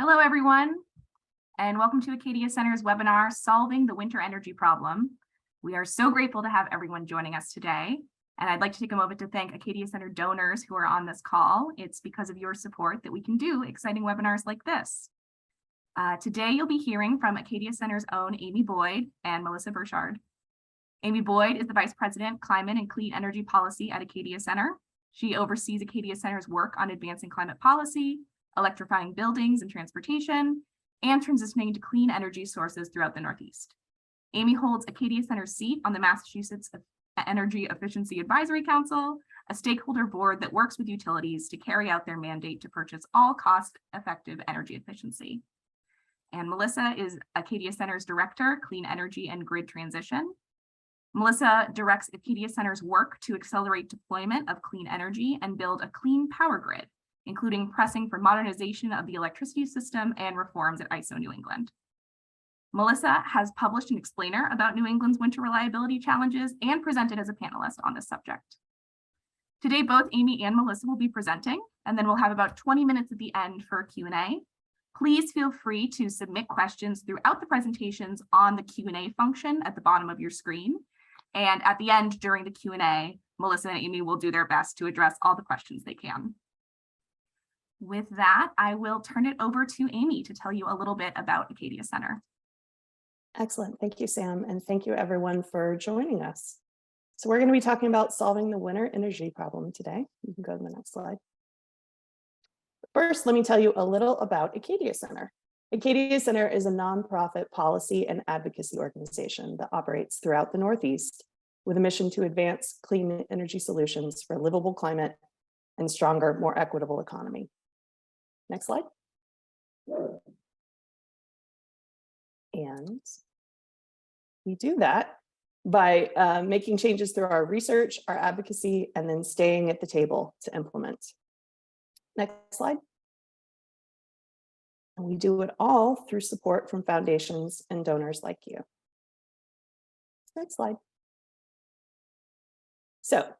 Hello, everyone, and welcome to Acadia Center's webinar, Solving the Winter Energy Problem. We are so grateful to have everyone joining us today, and I'd like to take a moment to thank Acadia Center donors who are on this call. It's because of your support that we can do exciting webinars like this. Today, you'll be hearing from Acadia Center's own Amy Boyd and Melissa Birchard. Amy Boyd is the Vice President, Climate and Clean Energy Policy at Acadia Center. She oversees Acadia Center's work on advancing climate policy, electrifying buildings and transportation, and transitioning to clean energy sources throughout the Northeast. Amy holds Acadia Center's seat on the Massachusetts Energy Efficiency Advisory Council, a stakeholder board that works with utilities to carry out their mandate to purchase all cost-effective energy efficiency. And Melissa is Acadia Center's Director, Clean Energy and Grid Transition. Melissa directs Acadia Center's work to accelerate deployment of clean energy and build a clean power grid, including pressing for modernization of the electricity system and reforms at ISO New England. Melissa has published an explainer about New England's winter reliability challenges and presented as a panelist on this subject. Today, both Amy and Melissa will be presenting, and then we'll have about 20 minutes at the end for Q&A. Please feel free to submit questions throughout the presentations on the Q&A function at the bottom of your screen. And at the end, during the Q&A, Melissa and Amy will do their best to address all the questions they can. With that, I will turn it over to Amy to tell you a little bit about Acadia Center. Excellent. Thank you, Sam. And thank you, everyone, for joining us. So we're going to be talking about solving the winter energy problem today. You can go to the next slide. First, let me tell you a little about Acadia Center. Acadia Center is a nonprofit policy and advocacy organization that operates throughout the Northeast with a mission to advance clean energy solutions for a livable climate and stronger, more equitable economy. Next slide. And we do that by making changes through our research, our advocacy, and then staying at the table to implement. Next slide. And we do it all through support from foundations and donors like you. Next slide. So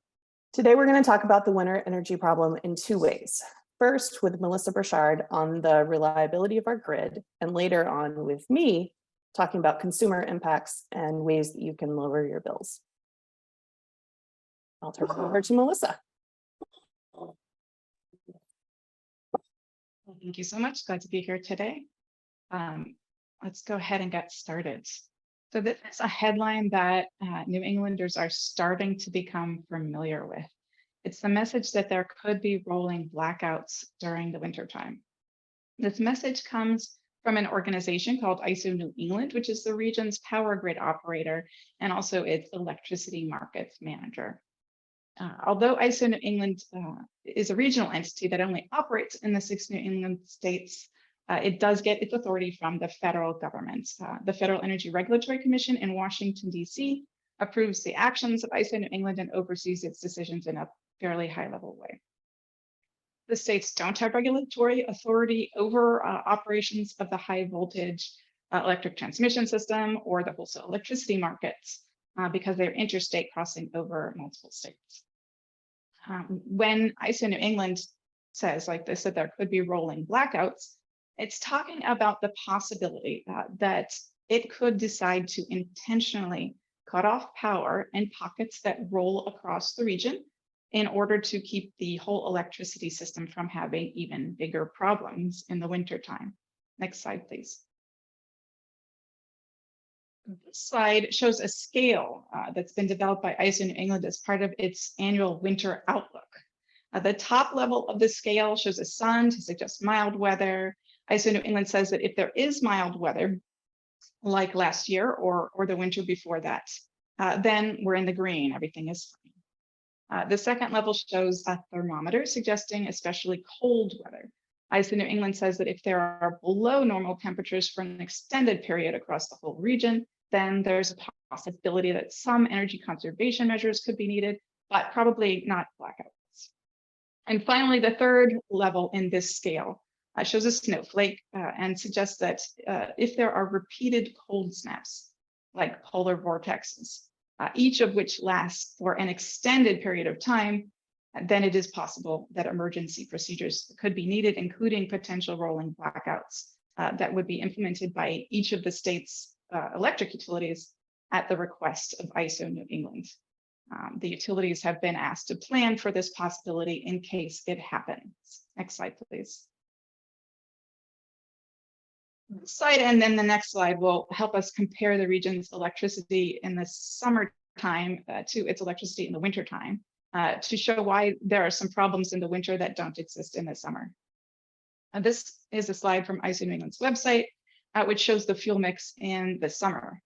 today we're going to talk about the winter energy problem in two ways. First, with Melissa Birchard on the reliability of our grid, and later on with me talking about consumer impacts and ways that you can lower your bills. I'll turn it over to Melissa. Thank you so much. Glad to be here today. Let's go ahead and get started. So this is a headline that New Englanders are starting to become familiar with. It's the message that there could be rolling blackouts during the wintertime. This message comes from an organization called ISO New England, which is the region's power grid operator and also its electricity markets manager. Although ISO New England is a regional entity that only operates in the 6 New England states, it does get its authority from the federal government. The Federal Energy Regulatory Commission in Washington, D.C. approves the actions of ISO New England and oversees its decisions in a fairly high-level way. The states don't have regulatory authority over operations of the high-voltage electric transmission system or the wholesale electricity markets because they're interstate crossing over multiple states. When ISO New England says like this, that there could be rolling blackouts, it's talking about the possibility that it could decide to intentionally cut off power in pockets that roll across the region in order to keep the whole electricity system from having even bigger problems in the wintertime. Next slide, please. This slide shows a scale that's been developed by ISO New England as part of its annual winter outlook. The top level of the scale shows a sun to suggest mild weather. ISO New England says that if there is mild weather, like last year or the winter before that, then we're in the green, everything is fine. The second level shows a thermometer suggesting especially cold weather. ISO New England says that if there are below normal temperatures for an extended period across the whole region, then there's a possibility that some energy conservation measures could be needed, but probably not blackouts. And finally, the third level in this scale shows a snowflake and suggests that if there are repeated cold snaps, like polar vortexes, each of which lasts for an extended period of time, then it is possible that emergency procedures could be needed, including potential rolling blackouts that would be implemented by each of the state's electric utilities at the request of ISO New England. The utilities have been asked to plan for this possibility in case it happens. Next slide, please. This slide and then the next slide will help us compare the region's electricity in the summertime to its electricity in the wintertime to show why there are some problems in the winter that don't exist in the summer. This is a slide from ISO New England's website, which shows the fuel mix in the summer.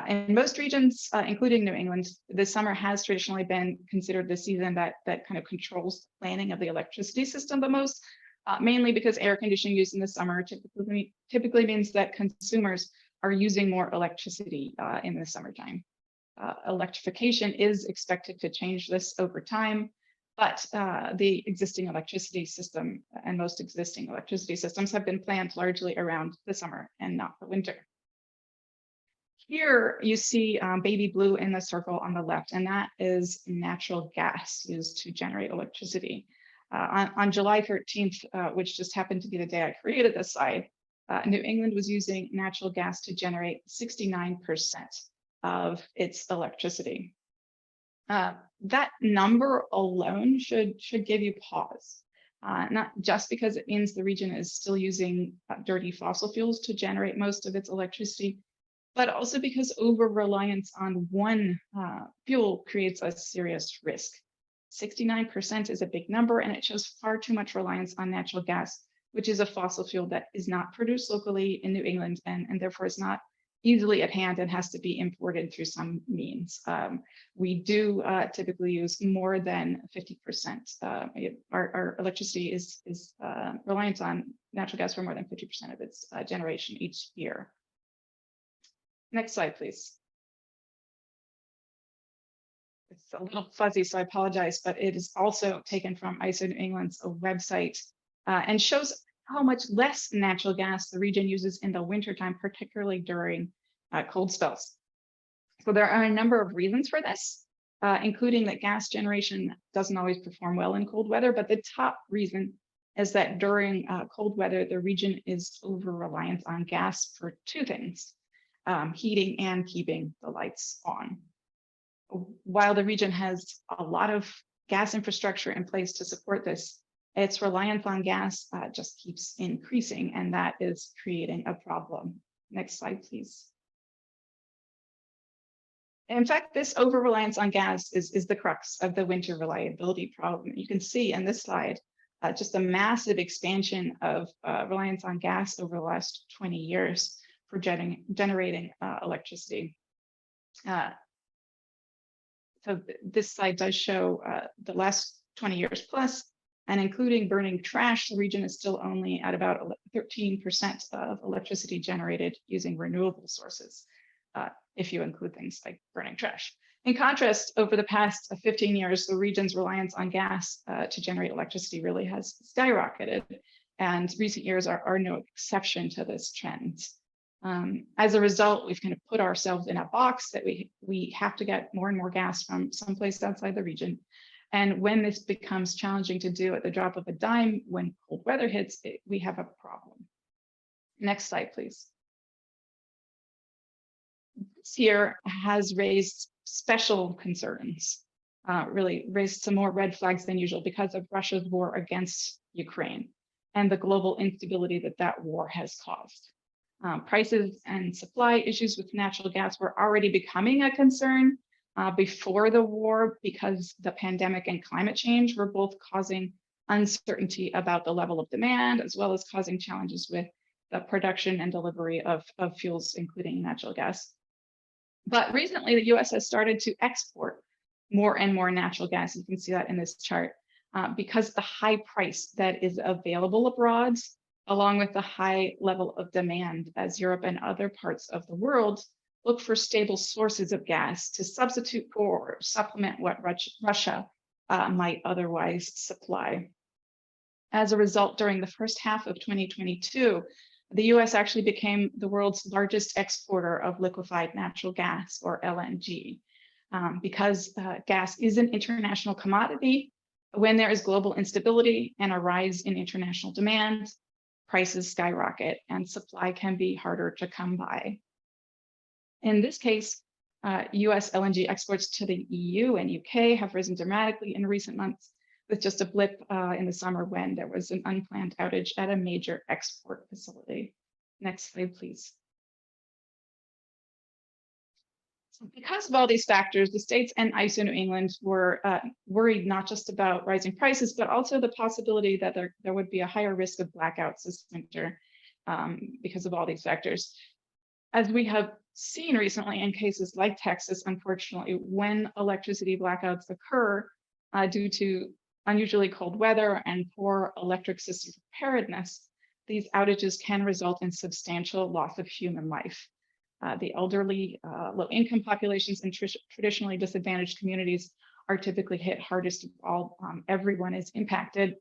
In most regions, including New England, the summer has traditionally been considered the season that kind of controls the planning of the electricity system the most, mainly because air conditioning used in the summer typically means that consumers are using more electricity in the summertime. Electrification is expected to change this over time, but the existing electricity system and most existing electricity systems have been planned largely around the summer and not the winter. Here you see baby blue in the circle on the left, and that is natural gas used to generate electricity. On July 13th, which just happened to be the day I created this slide, New England was using natural gas to generate 69% of its electricity. That number alone should give you pause, not just because it means the region is still using dirty fossil fuels to generate most of its electricity, but also because over-reliance on one fuel creates a serious risk. 69% is a big number, and it shows far too much reliance on natural gas, which is a fossil fuel that is not produced locally in New England and therefore is not easily at hand and has to be imported through some means. We do typically use more than 50%. Our electricity is reliant on natural gas for more than 50% of its generation each year. Next slide, please. It's a little fuzzy, so I apologize, but it is also taken from ISO New England's website and shows how much less natural gas the region uses in the wintertime, particularly during cold spells. So there are a number of reasons for this, including that gas generation doesn't always perform well in cold weather, but the top reason is that during cold weather, the region is over-reliant on gas for two things, heating and keeping the lights on. While the region has a lot of gas infrastructure in place to support this, its reliance on gas just keeps increasing, and that is creating a problem. Next slide, please. In fact, this over-reliance on gas is the crux of the winter reliability problem. You can see in this slide just a massive expansion of reliance on gas over the last 20 years for generating electricity. So this slide does show the last 20 years plus, and including burning trash, the region is still only at about 13% of electricity generated using renewable sources, if you include things like burning trash. In contrast, over the past 15 years, the region's reliance on gas to generate electricity really has skyrocketed, and recent years are no exception to this trend. As a result, we've kind of put ourselves in a box that we have to get more and more gas from someplace outside the region. And when this becomes challenging to do at the drop of a dime, when cold weather hits, we have a problem. Next slide, please. This here has raised special concerns, really raised some more red flags than usual because of Russia's war against Ukraine and the global instability that war has caused. Prices and supply issues with natural gas were already becoming a concern before the war because the pandemic and climate change were both causing uncertainty about the level of demand, as well as causing challenges with the production and delivery of fuels, including natural gas. But recently, the US has started to export more and more natural gas. You can see that in this chart because the high price that is available abroad, along with the high level of demand as Europe and other parts of the world look for stable sources of gas to substitute for or supplement what Russia might otherwise supply. As a result, during the first half of 2022, the US actually became the world's largest exporter of liquefied natural gas, or LNG. Because gas is an international commodity, When there is global instability and a rise in international demand, prices skyrocket and supply can be harder to come by. In this case, US LNG exports to the EU and UK have risen dramatically in recent months, with just a blip in the summer when there was an unplanned outage at a major export facility. Next slide, please. So because of all these factors, the states and ISO New England were worried not just about rising prices, but also the possibility that there would be a higher risk of blackouts this winter because of all these factors. As we have seen recently in cases like Texas, unfortunately, when electricity blackouts occur due to unusually cold weather and poor electric system preparedness, these outages can result in substantial loss of human life. The elderly, low-income populations and traditionally disadvantaged communities are typically hit hardest of all. Everyone is impacted.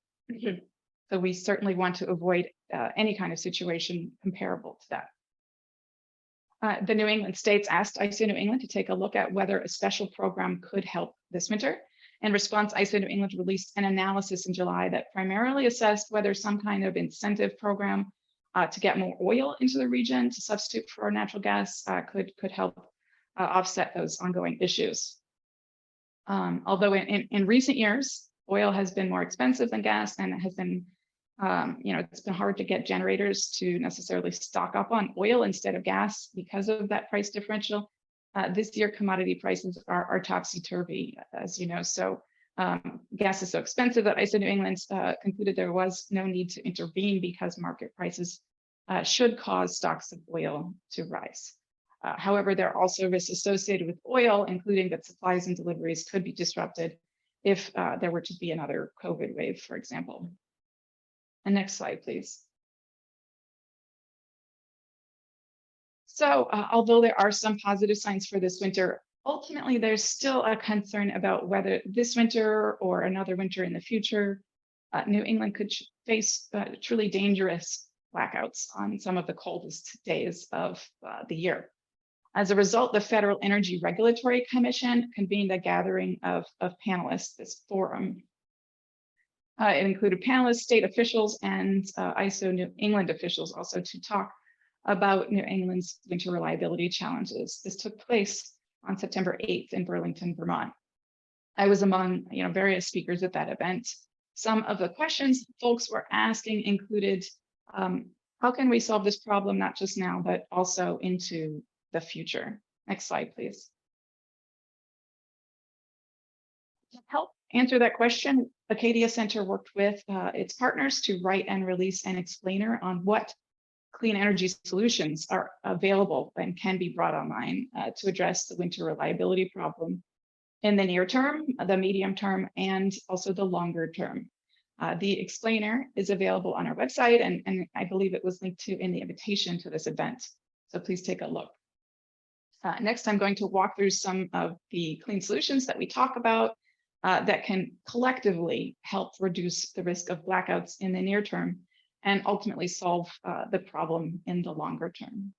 So we certainly want to avoid any kind of situation comparable to that. The New England states asked ISO New England to take a look at whether a special program could help this winter. In response, ISO New England released an analysis in July that primarily assessed whether some kind of incentive program to get more oil into the region to substitute for natural gas could help offset those ongoing issues. Although in recent years, oil has been more expensive than gas, and it has been, it's been hard to get generators to necessarily stock up on oil instead of gas because of that price differential. This year, commodity prices are topsy-turvy, as you know. So gas is so expensive that ISO New England concluded there was no need to intervene because market prices should cause stocks of oil to rise. However, there are also risks associated with oil, including that supplies and deliveries could be disrupted if there were to be another COVID wave, for example. And next slide, please. So although there are some positive signs for this winter, ultimately there's still a concern about whether this winter or another winter in the future, New England could face truly dangerous blackouts on some of the coldest days of the year. As a result, the Federal Energy Regulatory Commission convened a gathering of panelists, this forum. It included panelists, state officials, and ISO New England officials also to talk about New England's winter reliability challenges. This took place on September 8th in Burlington, Vermont. I was among various speakers at that event. Some of the questions folks were asking included, how can we solve this problem, not just now, but also into the future? Next slide, please. To help answer that question, Acadia Center worked with its partners to write and release an explainer on what clean energy solutions are available and can be brought online to address the winter reliability problem in the near term, the medium term, and also the longer term. The explainer is available on our website, and I believe it was linked to in the invitation to this event. So please take a look. Next, I'm going to walk through some of the clean solutions that we talk about that can collectively help reduce the risk of blackouts in the near term and ultimately solve the problem in the longer term.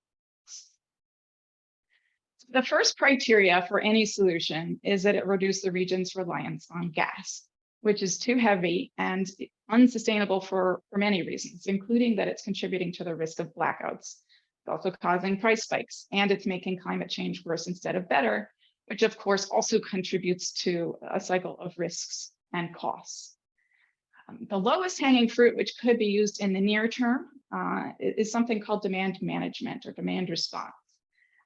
The first criteria for any solution is that it reduce the region's reliance on gas, which is too heavy and unsustainable for many reasons, including that it's contributing to the risk of blackouts. It's also causing price spikes, and it's making climate change worse instead of better, which of course also contributes to a cycle of risks and costs. The lowest hanging fruit, which could be used in the near term, is something called demand management or demand response.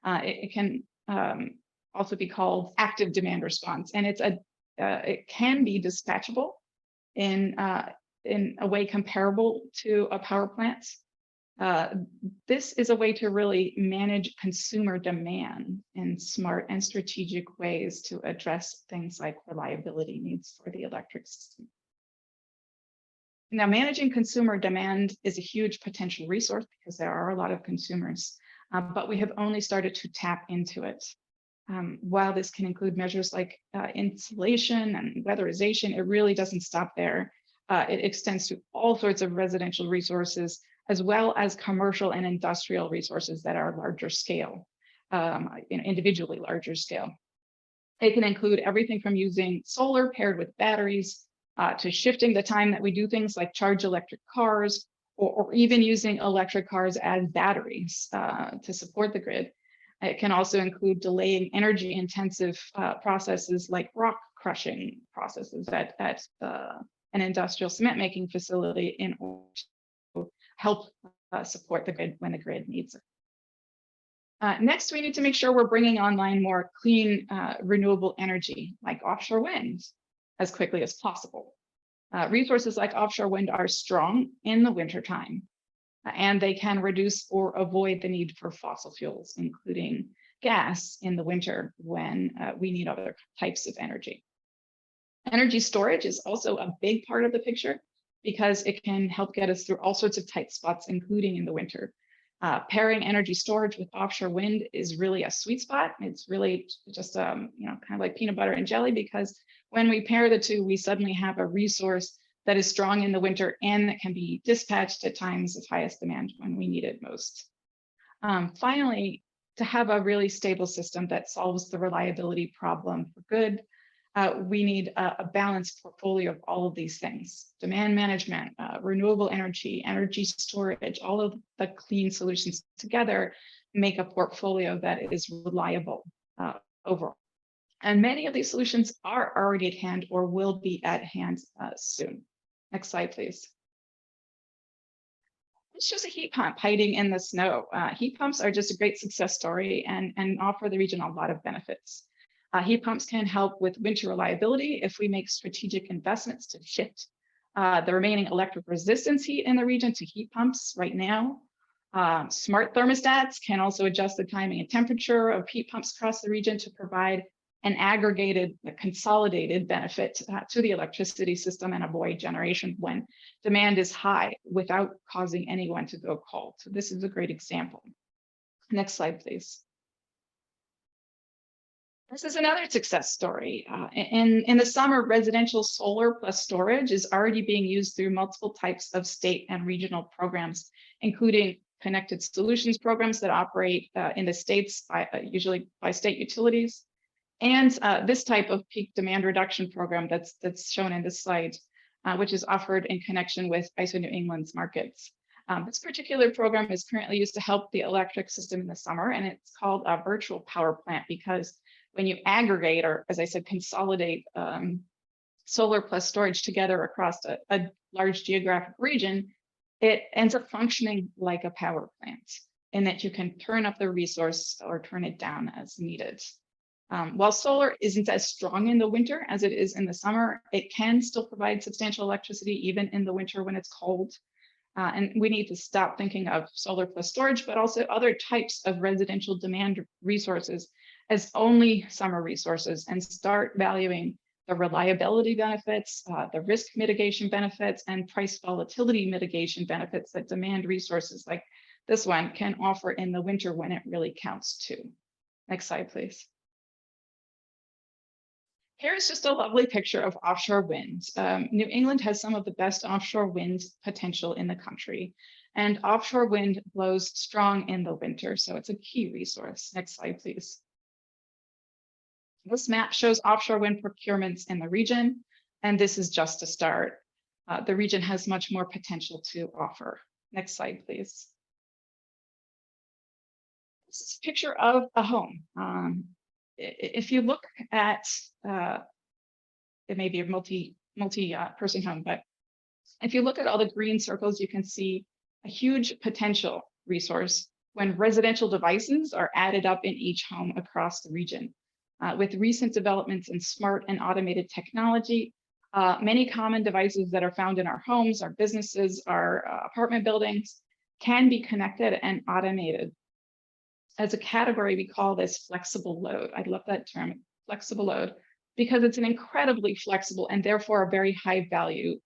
It can also be called active demand response, and it can be dispatchable in a way comparable to a power plant. This is a way to really manage consumer demand in smart and strategic ways to address things like reliability needs for the electric system. Now, managing consumer demand is a huge potential resource because there are a lot of consumers, but we have only started to tap into it. While this can include measures like insulation and weatherization, it really doesn't stop there. It extends to all sorts of residential resources, as well as commercial and industrial resources that are larger scale, individually larger scale. It can include everything from using solar paired with batteries to shifting the time that we do things like charge electric cars, or even using electric cars as batteries to support the grid. It can also include delaying energy intensive processes like rock crushing processes at an industrial cement making facility in order to help support the grid when the grid needs it. Next, we need to make sure we're bringing online more clean renewable energy like offshore wind as quickly as possible. Resources like offshore wind are strong in the wintertime, and they can reduce or avoid the need for fossil fuels, including gas in the winter when we need other types of energy. Energy storage is also a big part of the picture because it can help get us through all sorts of tight spots, including in the winter. Pairing energy storage with offshore wind is really a sweet spot. It's really just kind of like peanut butter and jelly, because when we pair the two, we suddenly have a resource that is strong in the winter and that can be dispatched at times of highest demand when we need it most. Finally, to have a really stable system that solves the reliability problem for good, we need a balanced portfolio of all of these things: demand management, renewable energy, energy storage. All of the clean solutions together make a portfolio that is reliable overall. And many of these solutions are already at hand or will be at hand soon. Next slide, please. It's just a heat pump hiding in the snow. Heat pumps are just a great success story and offer the region a lot of benefits. Heat pumps can help with winter reliability if we make strategic investments to shift the remaining electric resistance heat in the region to heat pumps right now. Smart thermostats can also adjust the timing and temperature of heat pumps across the region to provide an aggregated, consolidated benefit to the electricity system and avoid generation when demand is high without causing anyone to go cold. So this is a great example. Next slide, please. This is another success story. In the summer, residential solar plus storage is already being used through multiple types of state and regional programs, including connected solutions programs that operate in the states, usually by state utilities, and this type of peak demand reduction program that's shown in this slide, which is offered in connection with ISO New England's markets. This particular program is currently used to help the electric system in the summer, and it's called a virtual power plant because when you aggregate, or as I said, consolidate solar plus storage together across a large geographic region, it ends up functioning like a power plant in that you can turn up the resource or turn it down as needed. While solar isn't as strong in the winter as it is in the summer, it can still provide substantial electricity even in the winter when it's cold. And we need to stop thinking of solar plus storage, but also other types of residential demand resources as only summer resources and start valuing the reliability benefits, the risk mitigation benefits, and price volatility mitigation benefits that demand resources like this one can offer in the winter when it really counts too. Next slide, please. Here's just a lovely picture of offshore wind. New England has some of the best offshore wind potential in the country, and offshore wind blows strong in the winter, so it's a key resource. Next slide, please. This map shows offshore wind procurements in the region, and this is just a start. The region has much more potential to offer. Next slide, please. This is a picture of a home. If you look at, it may be a multi-person home, but if you look at all the green circles, you can see a huge potential resource when residential devices are added up in each home across the region. With recent developments in smart and automated technology, many common devices that are found in our homes, our businesses, our apartment buildings can be connected and automated. As a category, we call this flexible load. I love that term, flexible load, because it's an incredibly flexible and therefore a very high value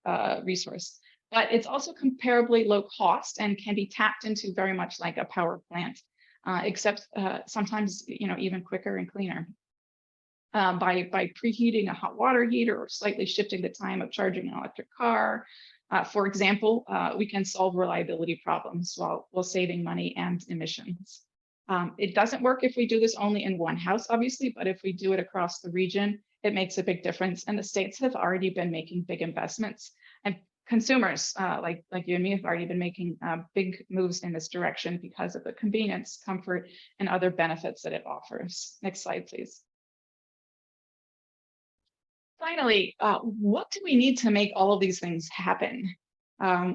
resource. But it's also comparably low cost and can be tapped into very much like a power plant, except sometimes even quicker and cleaner. By preheating a hot water heater or slightly shifting the time of charging an electric car. For example, we can solve reliability problems while saving money and emissions. It doesn't work if we do this only in one house, obviously, but if we do it across the region, it makes a big difference. And the states have already been making big investments, and consumers like you and me have already been making big moves in this direction because of the convenience, comfort, and other benefits that it offers. Next slide, please. Finally, what do we need to make all of these things happen?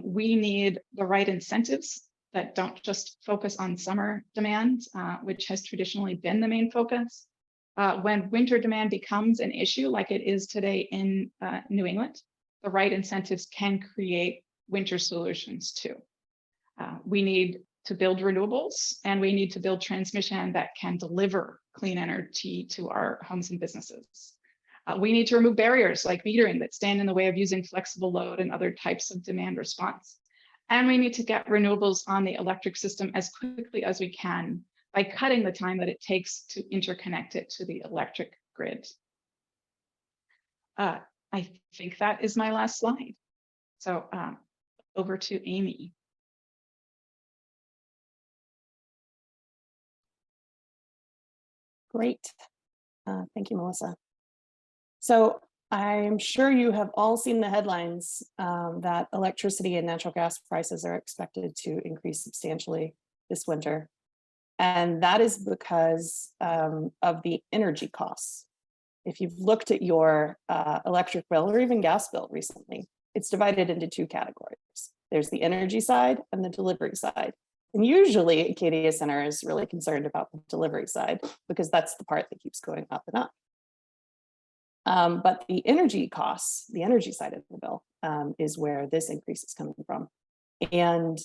We need the right incentives that don't just focus on summer demand, which has traditionally been the main focus. When winter demand becomes an issue like it is today in New England, the right incentives can create winter solutions too. We need to build renewables, and we need to build transmission that can deliver clean energy to our homes and businesses. We need to remove barriers like metering that stand in the way of using flexible load and other types of demand response. And we need to get renewables on the electric system as quickly as we can by cutting the time that it takes to interconnect it to the electric grid. I think that is my last slide. So over to Amy. Great. Thank you, Melissa. So I'm sure you have all seen the headlines that electricity and natural gas prices are expected to increase substantially this winter. And that is because of the energy costs. If you've looked at your electric bill or even gas bill recently, it's divided into two categories. There's the energy side and the delivery side. And usually Acadia Center is really concerned about the delivery side because that's the part that keeps going up and up. But the energy costs, the energy side of the bill, is where this increase is coming from. And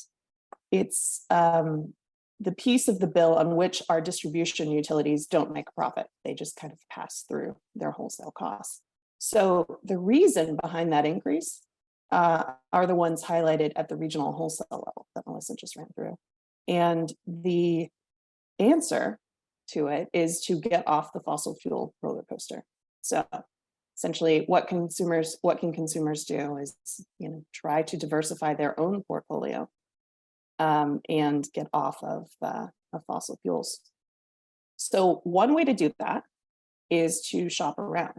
it's the piece of the bill on which our distribution utilities don't make a profit. They just kind of pass through their wholesale costs. So the reason behind that increase are the ones highlighted at the regional wholesale level that Melissa just ran through. And the answer to it is to get off the fossil fuel roller coaster. So essentially what can consumers do is, try to diversify their own portfolio and get off of fossil fuels. So one way to do that is to shop around.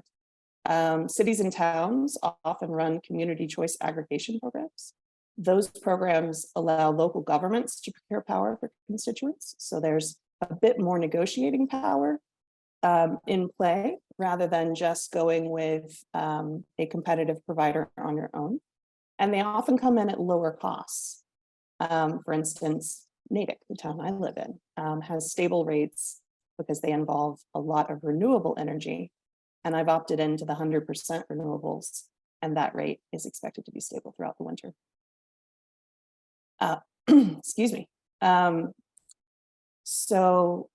Cities and towns often run community choice aggregation programs. Those programs allow local governments to procure power for constituents. So there's a bit more negotiating power in play rather than just going with a competitive provider on your own. And they often come in at lower costs. For instance, Natick, the town I live in, has stable rates because they involve a lot of renewable energy. And I've opted into the 100% renewables, and that rate is expected to be stable throughout the winter. Excuse me. So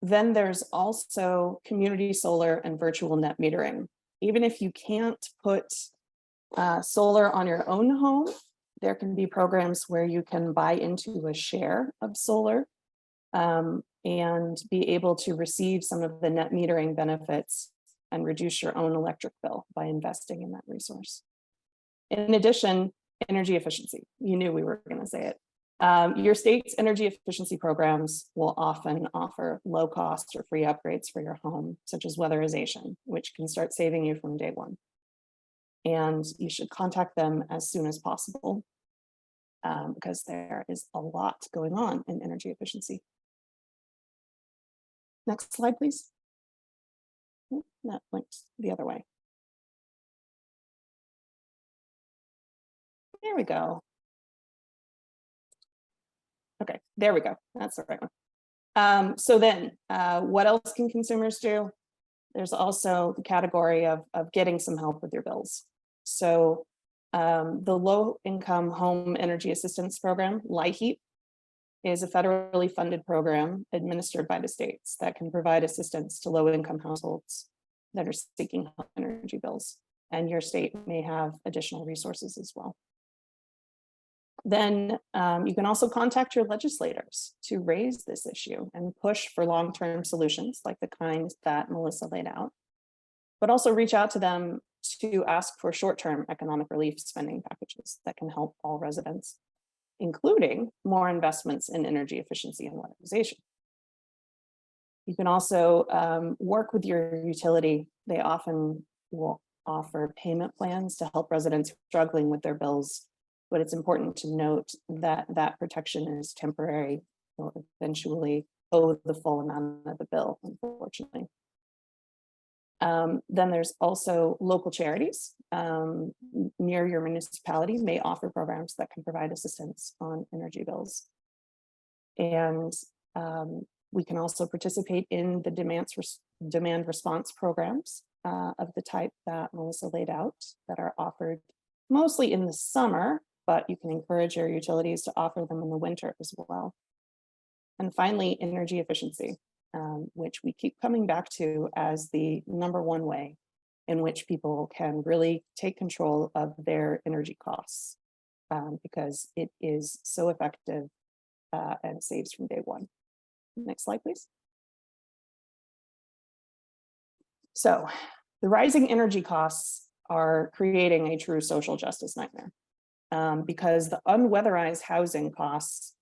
then there's also community solar and virtual net metering. Even if you can't put solar on your own home, there can be programs where you can buy into a share of solar and be able to receive some of the net metering benefits and reduce your own electric bill by investing in that resource. In addition, energy efficiency. You knew we were going to say it. Your state's energy efficiency programs will often offer low cost or free upgrades for your home, such as weatherization, which can start saving you from day one. And you should contact them as soon as possible because there is a lot going on in energy efficiency. Next slide, please. That went the other way. There we go. Okay, there we go. That's the right one. So then, what else can consumers do? There's also the category of getting some help with your bills. So the Low Income Home Energy Assistance Program, LIHEAP, is a federally funded program administered by the states that can provide assistance to low-income households that are seeking home energy bills. And your state may have additional resources as well. Then you can also contact your legislators to raise this issue and push for long-term solutions like the kind that Melissa laid out, but also reach out to them to ask for short-term economic relief spending packages that can help all residents. including more investments in energy efficiency and weatherization. You can also work with your utility. They often will offer payment plans to help residents struggling with their bills, but it's important to note that that protection is temporary. You'll eventually owe the full amount of the bill, unfortunately. Then there's also local charities near your municipality may offer programs that can provide assistance on energy bills. And we can also participate in the demand response programs of the type that Melissa laid out that are offered mostly in the summer, but you can encourage your utilities to offer them in the winter as well. And finally, energy efficiency, which we keep coming back to as the #1 way in which people can really take control of their energy costs because it is so effective and saves from day one. Next slide, please. So the rising energy costs are creating a true social justice nightmare because the unweatherized housing costs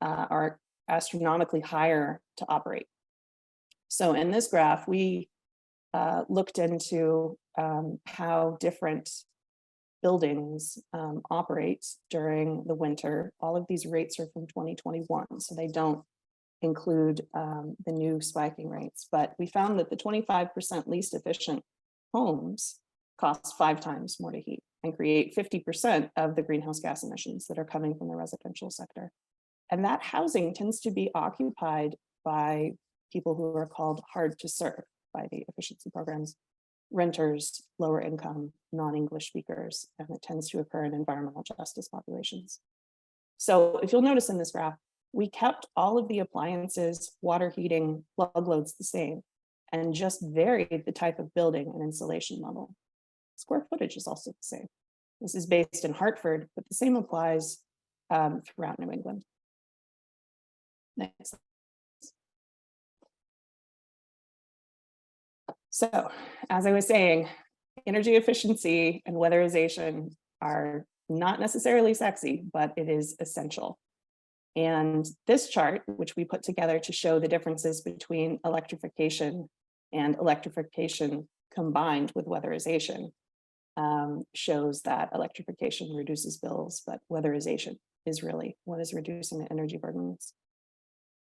are astronomically higher to operate. So in this graph, we looked into how different buildings operate during the winter. All of these rates are from 2021, so they don't include the new spiking rates. But we found that the 25% least efficient homes cost 5 times more to heat and create 50% of the greenhouse gas emissions that are coming from the residential sector. And that housing tends to be occupied by people who are called hard to serve by the efficiency programs, renters, lower income, non-English speakers, and it tends to occur in environmental justice populations. So if you'll notice in this graph, we kept all of the appliances, water heating, plug loads the same, and just varied the type of building and insulation level. Square footage is also the same. This is based in Hartford, but the same applies throughout New England. Next. So, as I was saying, energy efficiency and weatherization are not necessarily sexy, but it is essential. And this chart, which we put together to show the differences between electrification and electrification combined with weatherization, shows that electrification reduces bills, but weatherization is really what is reducing the energy burdens.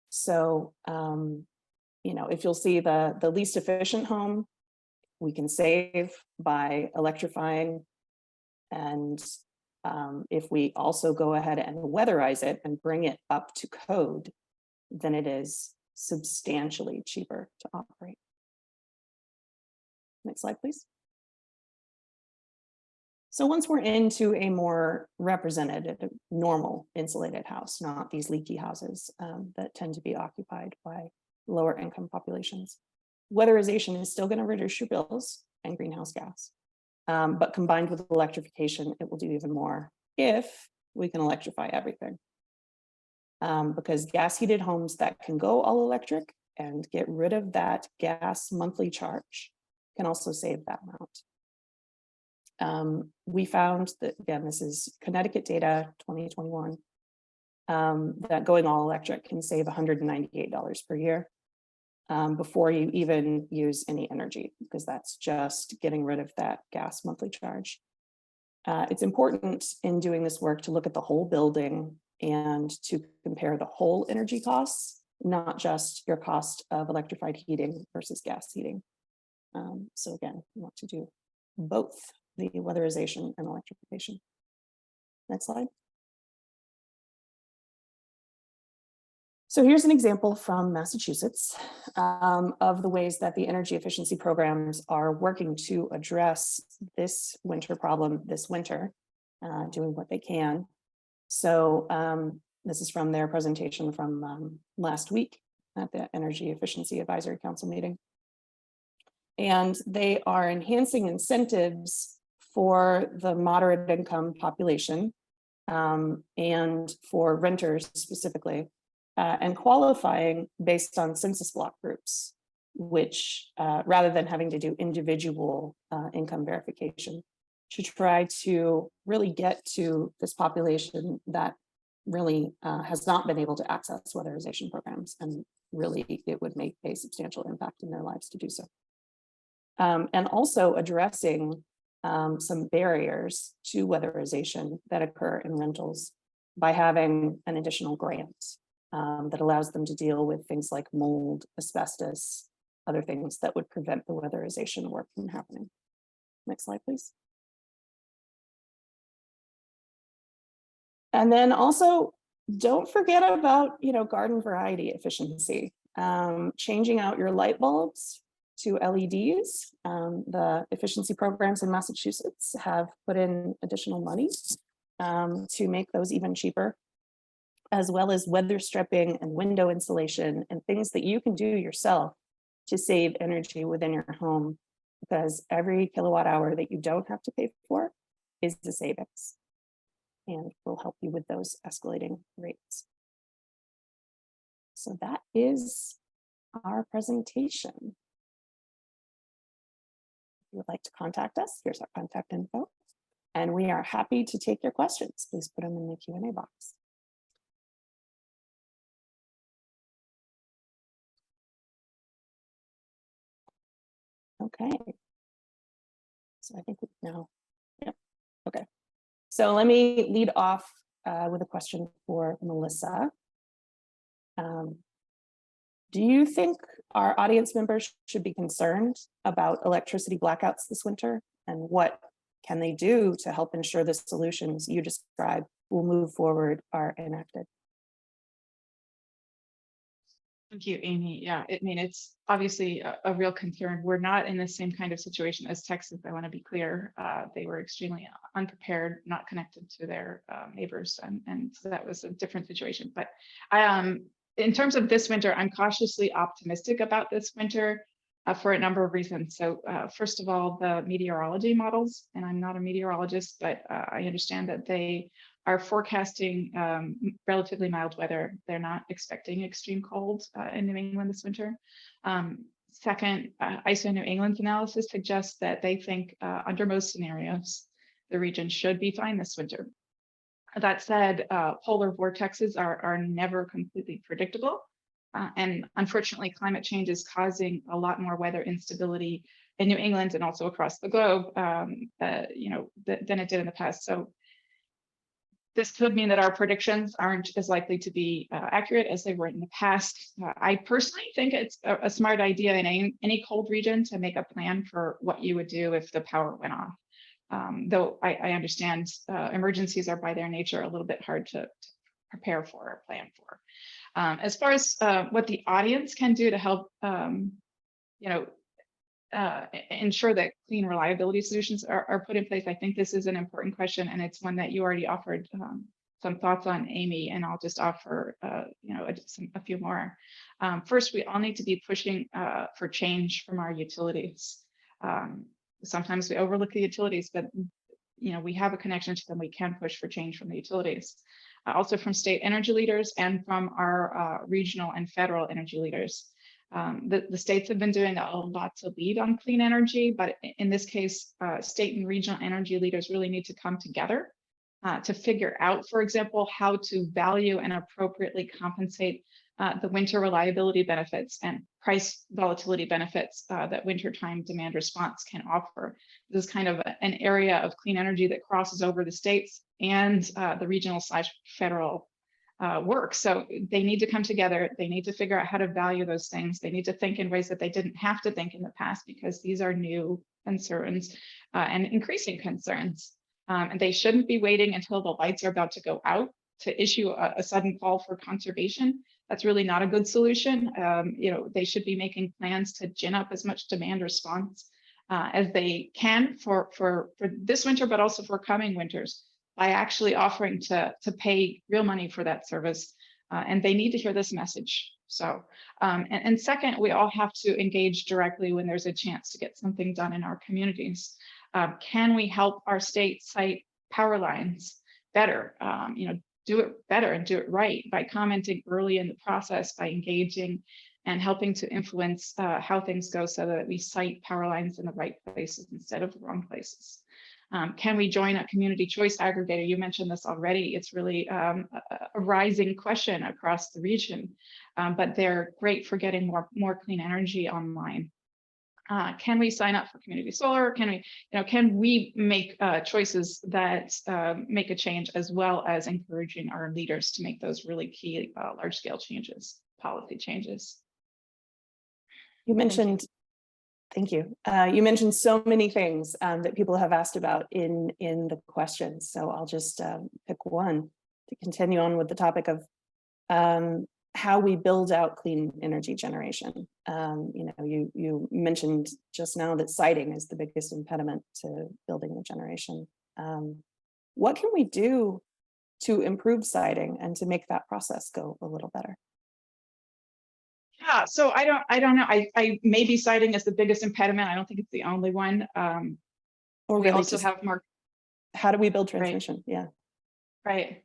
So, if you'll see the least efficient home, we can save by electrifying. And if we also go ahead and weatherize it and bring it up to code, then it is substantially cheaper to operate. Next slide, please. So once we're into a more representative, normal insulated house, not these leaky houses that tend to be occupied by lower income populations, weatherization is still going to reduce your bills and greenhouse gas. But combined with electrification, it will do even more if we can electrify everything. Because gas heated homes that can go all electric and get rid of that gas monthly charge can also save that amount. We found that, again, this is Connecticut data 2021, that going all electric can save $198 per year before you even use any energy, because that's just getting rid of that gas monthly charge. It's important in doing this work to look at the whole building and to compare the whole energy costs, not just your cost of electrified heating versus gas heating. So again, we want to do both the weatherization and electrification. Next slide. So here's an example from Massachusetts of the ways that the energy efficiency programs are working to address this winter problem this winter, doing what they can. So this is from their presentation from last week at the Energy Efficiency Advisory Council meeting. And they are enhancing incentives for the moderate income population and for renters specifically, and qualifying based on census block groups, which rather than having to do individual income verification, to try to really get to this population that really has not been able to access weatherization programs, and really it would make a substantial impact in their lives to do so. And also addressing some barriers to weatherization that occur in rentals by having an additional grant that allows them to deal with things like mold, asbestos, other things that would prevent the weatherization work from happening. Next slide, please. And then also, don't forget about, garden variety efficiency. Changing out your light bulbs to LEDs. The efficiency programs in Massachusetts have put in additional money to make those even cheaper, as well as weather stripping and window insulation and things that you can do yourself to save energy within your home, because every kilowatt hour that you don't have to pay for is a savings and will help you with those escalating rates. So that is our presentation. If you would like to contact us, here's our contact info, and we are happy to take your questions. Please put them in the Q&A box. Okay. So I think we now, yep. Okay. So let me lead off with a question for Melissa. Do you think our audience members should be concerned about electricity blackouts this winter? And what can they do to help ensure the solutions you described will move forward are enacted? Thank you, Amy. Yeah, it's obviously a real concern. We're not in the same kind of situation as Texas. I want to be clear. They were extremely unprepared, not connected to their neighbors, and so that was a different situation. But in terms of this winter, I'm cautiously optimistic about this winter for a number of reasons. So first of all, the meteorology models, and I'm not a meteorologist, but I understand that they are forecasting relatively mild weather. They're not expecting extreme cold in New England this winter. Second, ISO New England's analysis suggests that they think under most scenarios, the region should be fine this winter. That said, polar vortexes are never completely predictable. And unfortunately, climate change is causing a lot more weather instability in New England and also across the globe, than it did in the past. So this could mean that our predictions aren't as likely to be accurate as they were in the past. I personally think it's a smart idea in any cold region to make a plan for what you would do if the power went off. Though I understand emergencies are by their nature a little bit hard to prepare for or plan for. As far as what the audience can do to help, ensure that clean reliability solutions are put in place, I think this is an important question, and it's one that you already offered some thoughts on, Amy, and I'll just offer a few more. First, we all need to be pushing for change from our utilities. Sometimes we overlook the utilities, but we have a connection to them. We can push for change from the utilities. Also from state energy leaders and from our regional and federal energy leaders. The states have been doing a lot to lead on clean energy, but in this case, state and regional energy leaders really need to come together to figure out, for example, how to value and appropriately compensate the winter reliability benefits and price volatility benefits that wintertime demand response can offer. This is kind of an area of clean energy that crosses over the states and the regional/federal work. So they need to come together. They need to figure out how to value those things. They need to think in ways that they didn't have to think in the past, because these are new concerns and increasing concerns. And they shouldn't be waiting until the lights are about to go out to issue a sudden call for conservation. That's really not a good solution. They should be making plans to gin up as much demand response as they can for this winter, but also for coming winters, by actually offering to pay real money for that service. And they need to hear this message. So, and second, we all have to engage directly when there's a chance to get something done in our communities. Can we help our state site power lines better? Do it better and do it right by commenting early in the process, by engaging and helping to influence how things go so that we site power lines in the right places instead of the wrong places. Can we join a community choice aggregator? You mentioned this already. It's really a rising question across the region, but they're great for getting more clean energy online. Can we sign up for community solar? Can we make choices that make a change, as well as encouraging our leaders to make those really key large scale changes, policy changes? You mentioned, thank you. You mentioned so many things that people have asked about in the questions. So I'll just pick one to continue on with the topic of how we build out clean energy generation. You mentioned just now that siting is the biggest impediment to building the generation. What can we do to improve siting and to make that process go a little better? Yeah, so I don't know. I maybe siting is the biggest impediment. I don't think it's the only one. Or we really also just have more. how do we build transmission? Yeah. Right.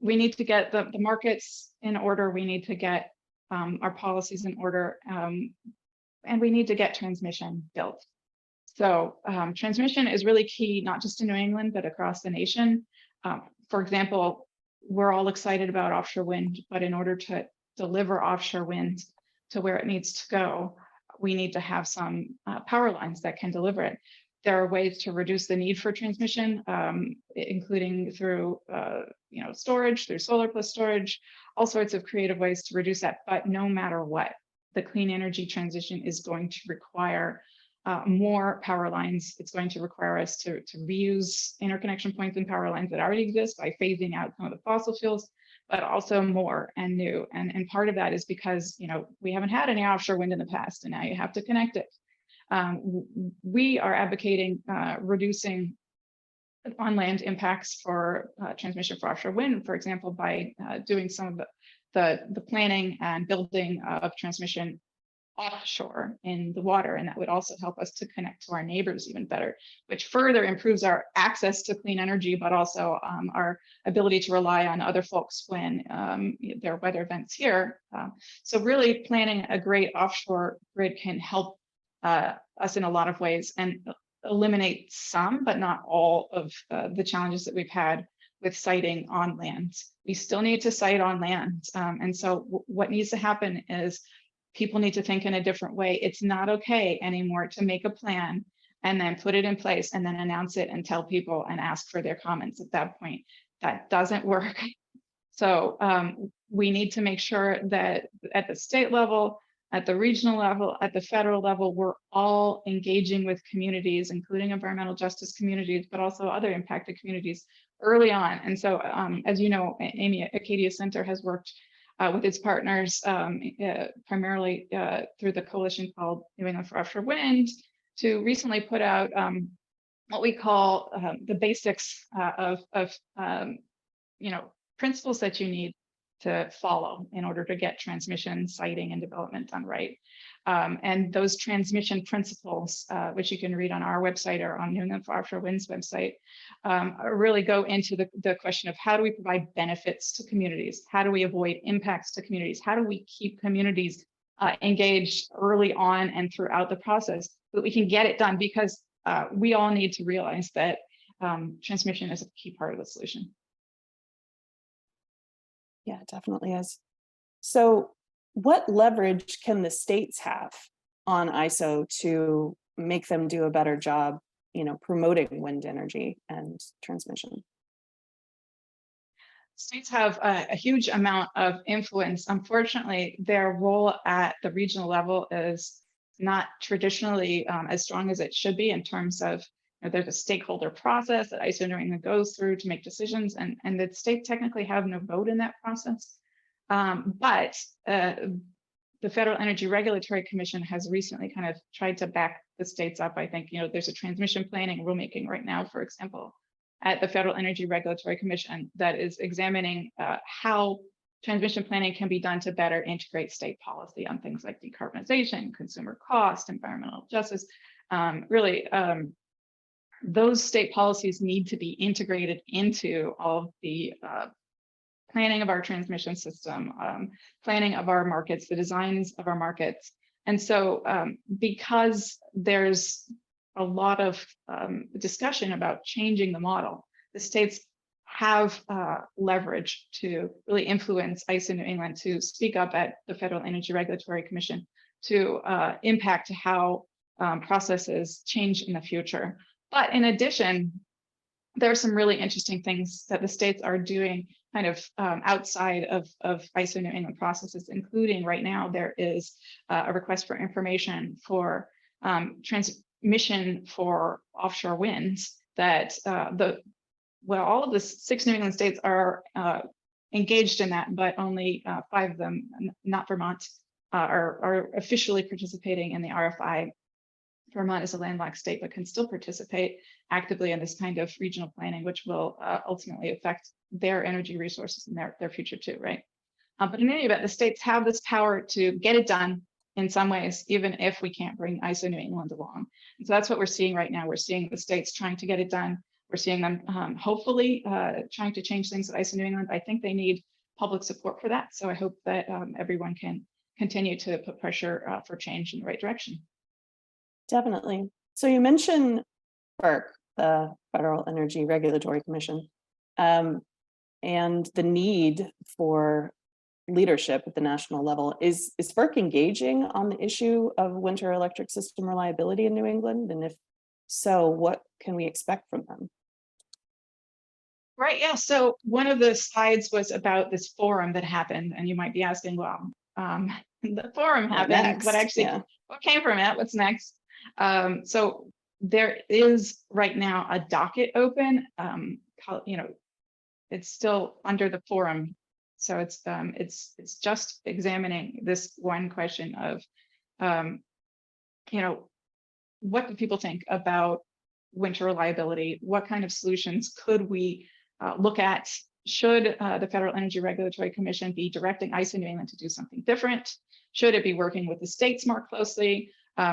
We need to get the markets in order. We need to get our policies in order, and we need to get transmission built. So transmission is really key, not just in New England, but across the nation. For example, we're all excited about offshore wind, but in order to deliver offshore wind to where it needs to go, we need to have some power lines that can deliver it. There are ways to reduce the need for transmission, including through storage, through solar plus storage, all sorts of creative ways to reduce that. But no matter what, the clean energy transition is going to require more power lines. It's going to require us to reuse interconnection points and power lines that already exist by phasing out some of the fossil fuels, but also more and new. And part of that is because we haven't had any offshore wind in the past, and now you have to connect it. We are advocating reducing on-land impacts for transmission for offshore wind, for example, by doing some of the planning and building of transmission offshore in the water. And that would also help us to connect to our neighbors even better, which further improves our access to clean energy, but also our ability to rely on other folks when there are weather events here. So really planning a great offshore grid can help us in a lot of ways and eliminate some, but not all of the challenges that we've had with siting on land. We still need to site on land. And so what needs to happen is people need to think in a different way. It's not okay anymore to make a plan and then put it in place and then announce it and tell people and ask for their comments at that point. That doesn't work. So we need to make sure that at the state level, at the regional level, at the federal level, we're all engaging with communities, including environmental justice communities, but also other impacted communities early on. And so, as you know, Amy, Acadia Center has worked with its partners, primarily through the coalition called New England for Offshore Wind, to recently put out what we call the basics of principles that you need to follow in order to get transmission, siting, and development done right. And those transmission principles, which you can read on our website or on New England for Offshore Wind's website, really go into the question of how do we provide benefits to communities? How do we avoid impacts to communities? How do we keep communities engaged early on and throughout the process so that we can get it done? Because we all need to realize that transmission is a key part of the solution. Yeah, it definitely is. So what leverage can the states have on ISO to make them do a better job, promoting wind energy and transmission? States have a huge amount of influence. Unfortunately, their role at the regional level is not traditionally as strong as it should be in terms of there's a stakeholder process that ISO New England goes through to make decisions, and the states technically have no vote in that process. But the Federal Energy Regulatory Commission has recently kind of tried to back the states up. I think there's a transmission planning rulemaking right now, for example, at the Federal Energy Regulatory Commission that is examining how transmission planning can be done to better integrate state policy on things like decarbonization, consumer cost, environmental justice. Those state policies need to be integrated into all of the planning of our transmission system, planning of our markets, the designs of our markets. And so because there's a lot of discussion about changing the model. The states have leverage to really influence ICE in New England, to speak up at the Federal Energy Regulatory Commission, to impact how processes change in the future. But in addition, there are some really interesting things that the states are doing kind of outside of ISO New England processes, including right now there is a request for information for transmission for offshore winds that all of the 6 New England states are engaged in that, but only 5 of them, not Vermont, are officially participating in the RFI. Vermont is a landlocked state, but can still participate actively in this kind of regional planning, which will ultimately affect their energy resources and their future too, right? But in any event, the states have this power to get it done in some ways, even if we can't bring ISO New England along. And so that's what we're seeing right now. We're seeing the states trying to get it done. We're seeing them hopefully trying to change things at ISO New England. I think they need public support for that. So I hope that everyone can continue to put pressure for change in the right direction. Definitely. So you mentioned FERC, the Federal Energy Regulatory Commission, and the need for leadership at the national level. Is FERC engaging on the issue of winter electric system reliability in New England? And if so, what can we expect from them? Right, yeah. So one of the slides was about this forum that happened, and you might be asking, well, the forum happened, but actually, what came from it? What's next? So there is right now a docket open. It's still under the forum, so it's just examining this one question of, what do people think about winter reliability? What kind of solutions could we look at? Should the Federal Energy Regulatory Commission be directing ISO New England to do something different? Should it be working with the states more closely?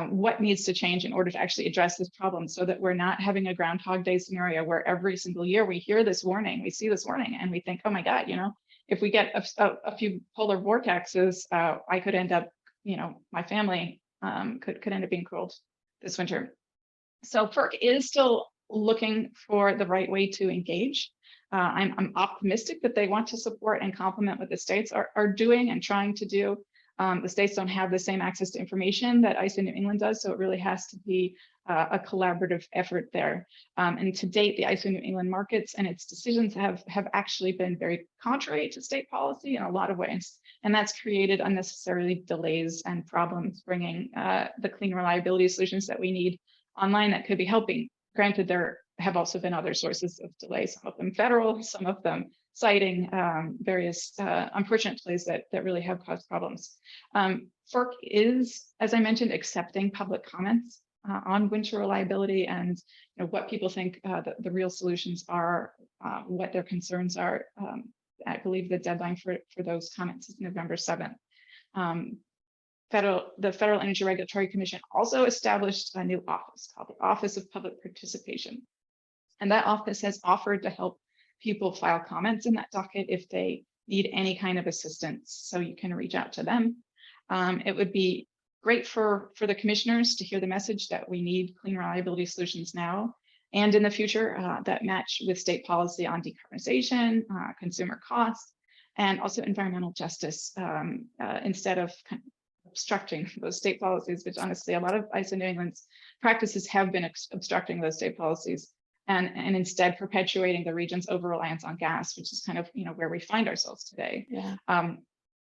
What needs to change in order to actually address this problem so that we're not having a Groundhog Day scenario where every single year we hear this warning, we see this warning, and we think, oh my God, if we get a few polar vortexes, I could end up, my family could end up being cold this winter. So FERC is still looking for the right way to engage. I'm optimistic that they want to support and complement what the states are doing and trying to do. The states don't have the same access to information that ISO New England does, so it really has to be a collaborative effort there. And to date, the ISO New England markets and its decisions have actually been very contrary to state policy in a lot of ways. And that's created unnecessarily delays and problems bringing the clean reliability solutions that we need online that could be helping. Granted, there have also been other sources of delay, some of them federal, some of them citing various unfortunate delays that really have caused problems. FERC is, as I mentioned, accepting public comments on winter reliability and what people think the real solutions are, what their concerns are. I believe the deadline for those comments is November 7th. The Federal Energy Regulatory Commission also established a new office called the Office of Public Participation. And that office has offered to help people file comments in that docket if they need any kind of assistance. So you can reach out to them. It would be great for the commissioners to hear the message that we need clean reliability solutions now and in the future that match with state policy on decarbonization, consumer costs, and also environmental justice instead of kind of obstructing those state policies, which honestly, a lot of ISO New England's practices have been obstructing those state policies. And instead perpetuating the region's over-reliance on gas, which is kind of where we find ourselves today. And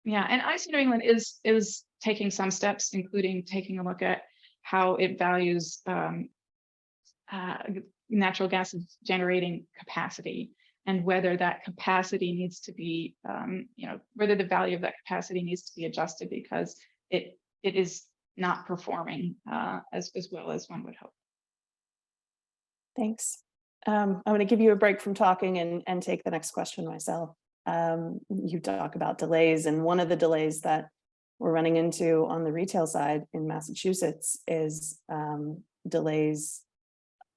ISO New England is taking some steps, including taking a look at how it values natural gas's generating capacity and whether that capacity needs to be, whether the value of that capacity needs to be adjusted because it is not performing as well as one would hope. Thanks. I'm going to give you a break from talking and take the next question myself. You talk about delays, and one of the delays that we're running into on the retail side in Massachusetts is delays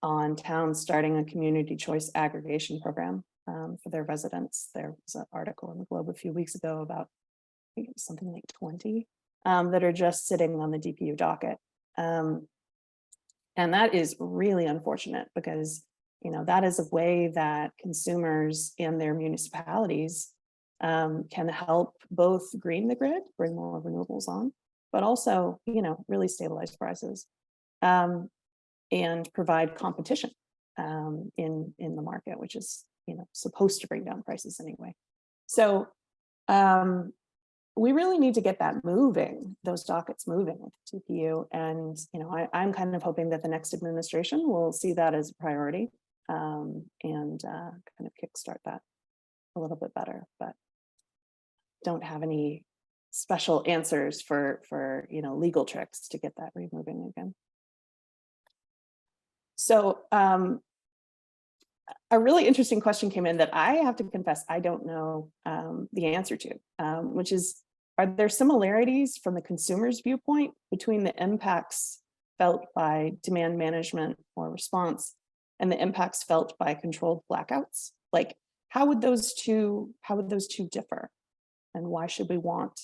on towns starting a community choice aggregation program for their residents. There was an article in the Globe a few weeks ago about, I think it was something like 20 that are just sitting on the DPU docket. And that is really unfortunate because, that is a way that consumers in their municipalities can help both green the grid, bring more renewables on, but also, really stabilize prices and provide competition in the market, which is, supposed to bring down prices anyway. So we really need to get that moving, those dockets moving with TPU. And, I'm kind of hoping that the next administration will see that as a priority and kind of kickstart that a little bit better, but don't have any special answers for legal tricks to get that removing again. So a really interesting question came in that I have to confess I don't know the answer to, which is, are there similarities from the consumer's viewpoint between the impacts felt by demand management or response and the impacts felt by controlled blackouts? Like, how would those two differ? And why should we want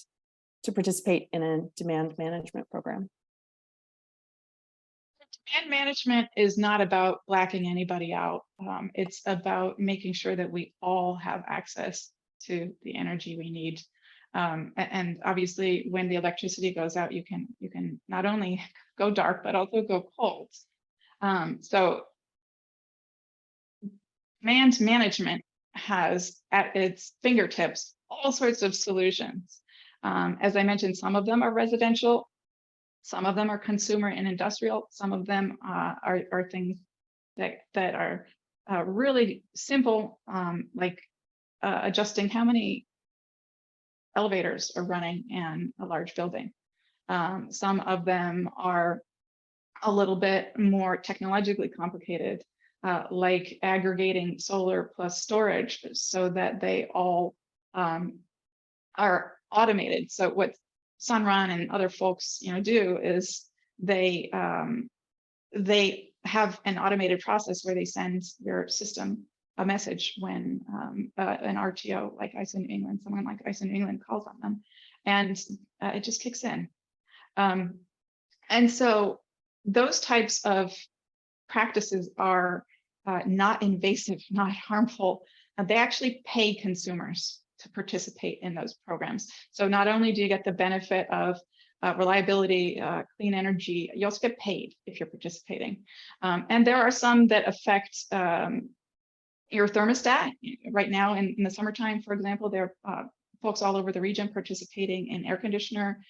to participate in a demand management program? Demand management is not about blacking anybody out. It's about making sure that we all have access to the energy we need. And obviously, when the electricity goes out, you can not only go dark, but also go cold. So demand management has at its fingertips all sorts of solutions. As I mentioned, some of them are residential, some of them are consumer and industrial, some of them are things that are really simple, like adjusting how many elevators are running in a large building. Some of them are a little bit more technologically complicated, like aggregating solar plus storage so that they all are automated. So what Sunrun and other folks do is they have an automated process where they send your system a message when an RTO like ISO New England, someone like ISO New England calls on them, and it just kicks in. And so those types of practices are not invasive, not harmful. They actually pay consumers to participate in those programs. So not only do you get the benefit of reliability, clean energy, you also get paid if you're participating. And there are some that affect your thermostat. Right now in the summertime, for example, there are folks all over the region participating in air conditioner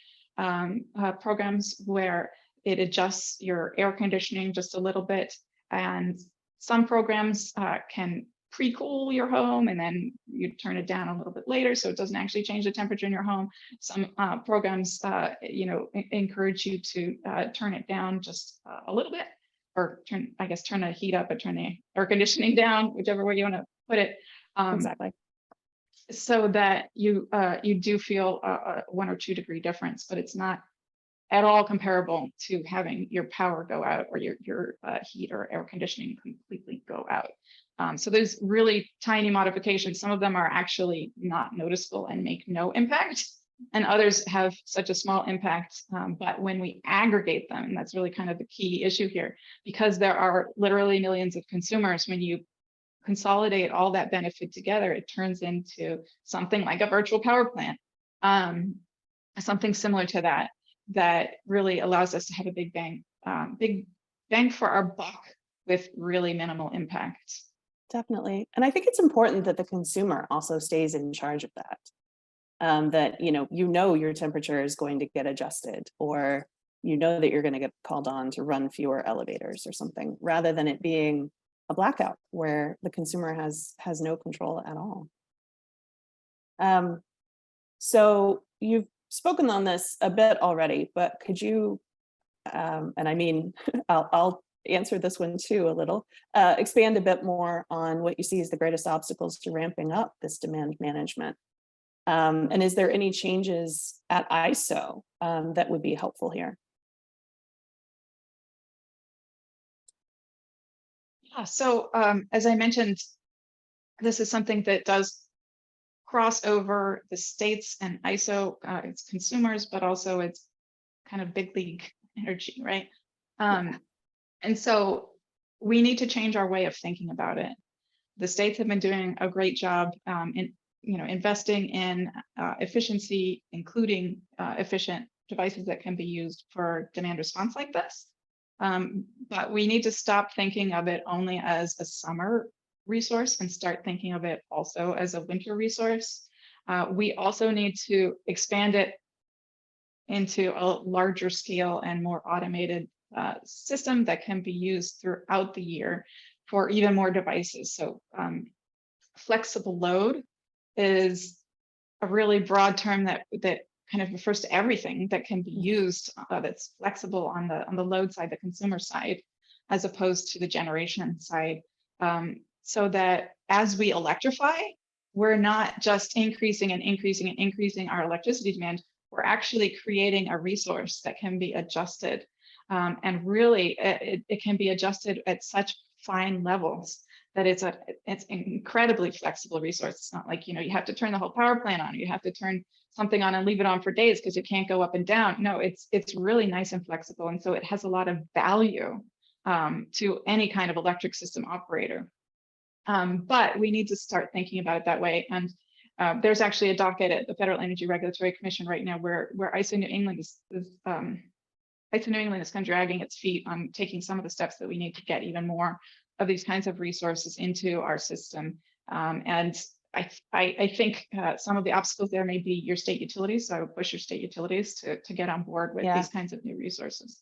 programs where it adjusts your air conditioning just a little bit. And some programs can pre-cool your home and then you turn it down a little bit later so it doesn't actually change the temperature in your home. Some programs encourage you to turn it down just a little bit, or turn the heat up, but turn the air conditioning down, whichever way you want to put it. Exactly. So that you do feel a 1 or 2 degree difference, but it's not at all comparable to having your power go out or your heat or air conditioning completely go out. So there's really tiny modifications. Some of them are actually not noticeable and make no impact, and others have such a small impact. But when we aggregate them, and that's really kind of the key issue here, because there are literally millions of consumers, when you consolidate all that benefit together, it turns into something like a virtual power plant, something similar to that really allows us to have a big bang for our buck with really minimal impact. Definitely. And I think it's important that the consumer also stays in charge of that. That, your temperature is going to get adjusted, or that you're going to get called on to run fewer elevators or something, rather than it being a blackout where the consumer has no control at all. So you've spoken on this a bit already, but could you, and I mean, I'll answer this one too a little, expand a bit more on what you see as the greatest obstacles to ramping up this demand management? And is there any changes at ISO that would be helpful here? Yeah, so as I mentioned, this is something that does cross over the states and ISO. It's consumers, but also it's kind of big league energy, right? And so we need to change our way of thinking about it. The states have been doing a great job in investing in efficiency, including efficient devices that can be used for demand response like this. But we need to stop thinking of it only as a summer resource and start thinking of it also as a winter resource. We also need to expand it into a larger scale and more automated system that can be used throughout the year for even more devices. So flexible load is a really broad term that kind of refers to everything that can be used that's flexible on the load side, the consumer side, as opposed to the generation side. So that as we electrify, we're not just increasing and increasing and increasing our electricity demand, we're actually creating a resource that can be adjusted. And really, it can be adjusted at such fine levels that it's an incredibly flexible resource. It's not like, you have to turn the whole power plant on, or you have to turn something on and leave it on for days because it can't go up and down. No, it's really nice and flexible. And so it has a lot of value to any kind of electric system operator. But we need to start thinking about it that way. And there's actually a docket at the Federal Energy Regulatory Commission right now where ISO New England is ISO New England is kind of dragging its feet on taking some of the steps that we need to get even more of these kinds of resources into our system. And I think some of the obstacles there may be your state utilities. So I would push your state utilities to get on board with these kinds of new resources.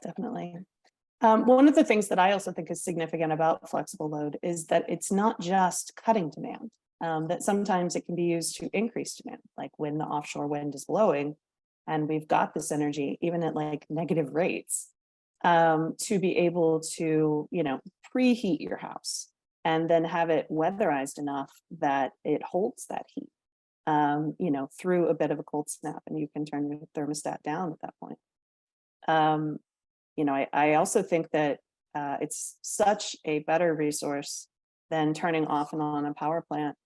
Definitely. One of the things that I also think is significant about flexible load is that it's not just cutting demand, that sometimes it can be used to increase demand, like when the offshore wind is blowing and we've got this energy, even at like negative rates, to be able to, preheat your house and then have it weatherized enough that it holds that heat, through a bit of a cold snap, and you can turn your thermostat down at that point. I also think that it's such a better resource than turning off and on a power plant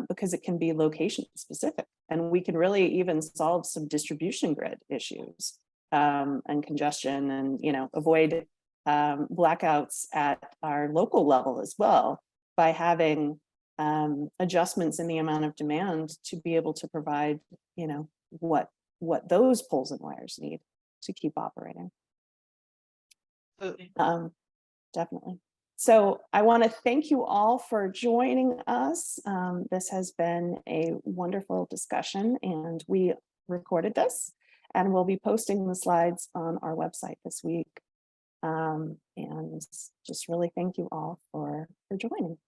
because it can be location specific, and we can really even solve some distribution grid issues and congestion, and avoid blackouts at our local level as well by having adjustments in the amount of demand to be able to provide what those poles and wires need to keep operating. Definitely. So I want to thank you all for joining us. This has been a wonderful discussion, and we recorded this and we'll be posting the slides on our website this week. And just really thank you all for joining.